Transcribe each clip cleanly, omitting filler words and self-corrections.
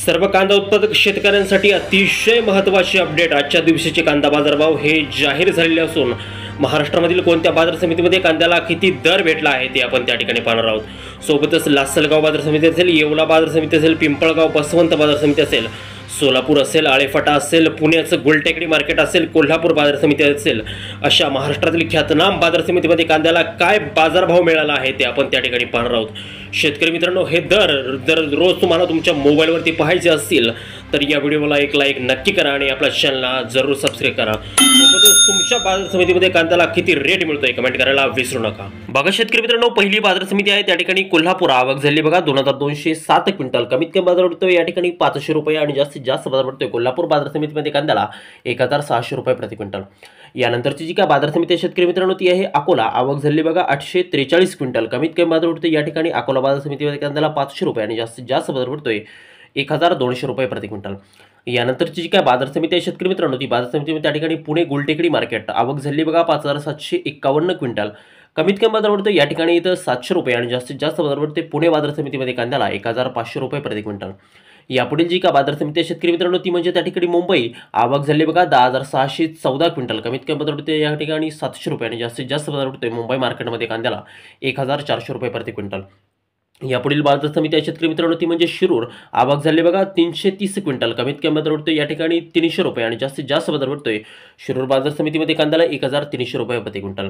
सर्व कांदा उत्पादक शेतकऱ्यांसाठी अतिशय महत्त्वाचे अपडेट। आजच्या दिवशीचे कांदा बाजारभाव हे जाहीर झालेले असून महाराष्ट्रामधील कोणत्या बाजार समितीमध्ये कांद्याला किती दर भेटला आहे ते आपण त्या ठिकाणी पाहणार आहोत। सोबतच लासलगाव बाजार समिती असेल, येवला बाजार समिती असेल, पिंपळगाव बसवंत बाजार समिती असेल, सोलापूर असेल, आळेफाटा असेल, पुण्याचं गुलटेकडी मार्केट असेल, कोल्हापूर बाजार समिती असेल, अशा महाराष्ट्रातील ख्यातनाम बाजार समितीमध्ये कांद्याला काय बाजारभाव मिळाला आहे ते आपण त्या ठिकाणी पाहणार आहोत। शेतकरी मित्रांनो, हे दर रोज तुम्हाला तुमच्या मोबाईलवरती पाहायचे असतील तर या व्हिडिओला एक लाईक नक्की करा आणि आपल्या चॅनलला जरूर सबस्क्राइब करा। सोबतच तुमच्या बाजार समितीमध्ये कांद्याला किती रेट मिळतोय कमेंट करायला विसरू नका। बघा शेतकरी मित्रांनो, पहिली बाजार समिती आहे त्या ठिकाणी कोल्हापूर। आवक झाली बघा 2207 क्विंटल। कमीत कमी बाजार भेटतोय या ठिकाणी 500 रुपये आणि जास्तीत जास्त बाजार भेटतोय कोल्हापूर बाजार समितीमध्ये कांद्याला 1600 रुपये प्रति क्विंटल। यानंतरची जी काय बाजार समिती आहे शेतकरी मित्रांनो ती आहे अकोला। आवक झाली बघा 843 क्विंटल। कमीत कमी बाजार भेटतोय या ठिकाणी अकोला बाजार समितीमध्ये कांद्याला 500 रुपये आणि जास्तीत जास्त बाजार भेटतोय 1200 रुपये प्रति क्विंटल। यानंतरची जी काय बाजार समिती आहे शेतकरी मित्रांनो ती बाजार समितीमध्ये त्या ठिकाणी पुणे गुलटेकडी मार्केट। आवक झाली बघा 5751 क्विंटल। कमीत कमी बाजार भेटतोय या ठिकाणी इथं 700 रुपये आणि जास्तीत जास्त बाजार भेटतोय पुणे बाजार समितीमध्ये कांद्याला 1500 रुपये प्रति क्विंटल। यापुढील जी का बाजार समिती आहे शेतकरी मित्रांनो ती म्हणजे त्या ठिकाणी मुंबई। आवक झाली बघा 10614 क्विंटल। कमीत कमी बाजार भेटतोय या ठिकाणी 700 रुपये आणि जास्तीत जास्त बाजार भेटतोय मुंबई मार्केटमध्ये कांद्याला 1400 रुपये प्रति क्विंटल। यापुढील बाजार समिती आहे शेतकरी मित्रांनो ती म्हणजे शिरूर। आवक झाली बघा 330 क्विंटल। कमीत कमी बाजार भेटतोय या ठिकाणी 300 रुपये आणि जास्तीत जास्त बाजार भेटतोय शिरूर बाजार समितीमध्ये कांद्याला 1300 रुपये प्रति क्विंटल।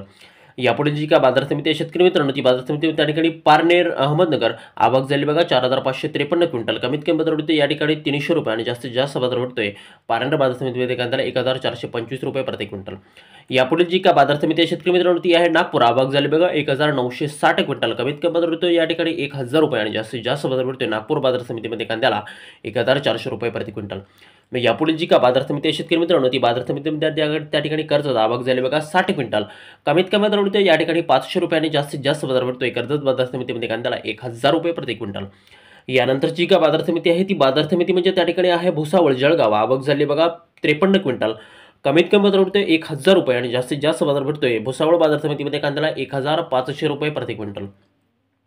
यापुढे जी का बाजार समिती आहे शेतकरी मित्रांनो ती बाजार समिती त्या ठिकाणी पारनेर अहमदनगर। आवक झाली बघा 4553 क्विंटल। कमीत कमी बाजार भेटतोय या ठिकाणी 300 रुपये आणि जास्तीत जास्त बाजार भेटतोय पारनेर बाजार समितीमध्ये कांद्याला 1425 रुपये प्रति क्विंटल। यापुढे जी का बाजार समिती आहे शेतकरी मित्रांनो ती आहे नागपूर। आवक झाली बघा 1960 क्विंटल। कमीत कमी बाजार भेटतोय या ठिकाणी 1000 रुपये आणि जास्तीत जास्त बाजार भेटतोय नागपूर बाजार समितीमध्ये कांद्याला 1400 रुपये प्रति क्विंटल। मग यापुढे जी का बाजार समिती आहे शेतकरी मित्रांनो ती बाजार समितीमध्ये त्या ठिकाणी कर्जत। आवक झाली बघा 60 क्विंटल। कमीत कमी बाजार भेटतोय या ठिकाणी 500 रुपये आणि जास्तीत जास्त बाजार भेटतोय कर्जत बाजार समितीमध्ये कांद्याला 1000 रुपये प्रति क्विंटल। यानंतरची जी का बाजार समिती आहे ती बाजार समिती म्हणजे त्या ठिकाणी आहे भुसावळ जळगाव। आवक झाली बघा 53 क्विंटल। कमीत कमी बाजार भेटतोय 1000 रुपये आणि जास्तीत जास्त बाजार भेटतोय भुसावळ बाजार समितीमध्ये कांद्याला 1500 रुपये प्रति क्विंटल।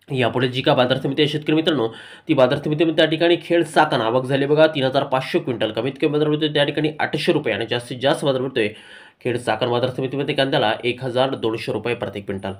यापुढे जी का बाजार समिती आहे शेतकरी मित्रांनो ती बाजार समितीमध्ये त्या ठिकाणी खेड साकण। आवक झाली बघा 3500 क्विंटल। कमीत कमी बाजार भेटतोय त्या ठिकाणी 800 रुपये आणि जास्तीत जास्त बाजार भेटतोय खेड साकण बाजार समितीमध्ये कांद्याला 1200 रुपये प्रति क्विंटल।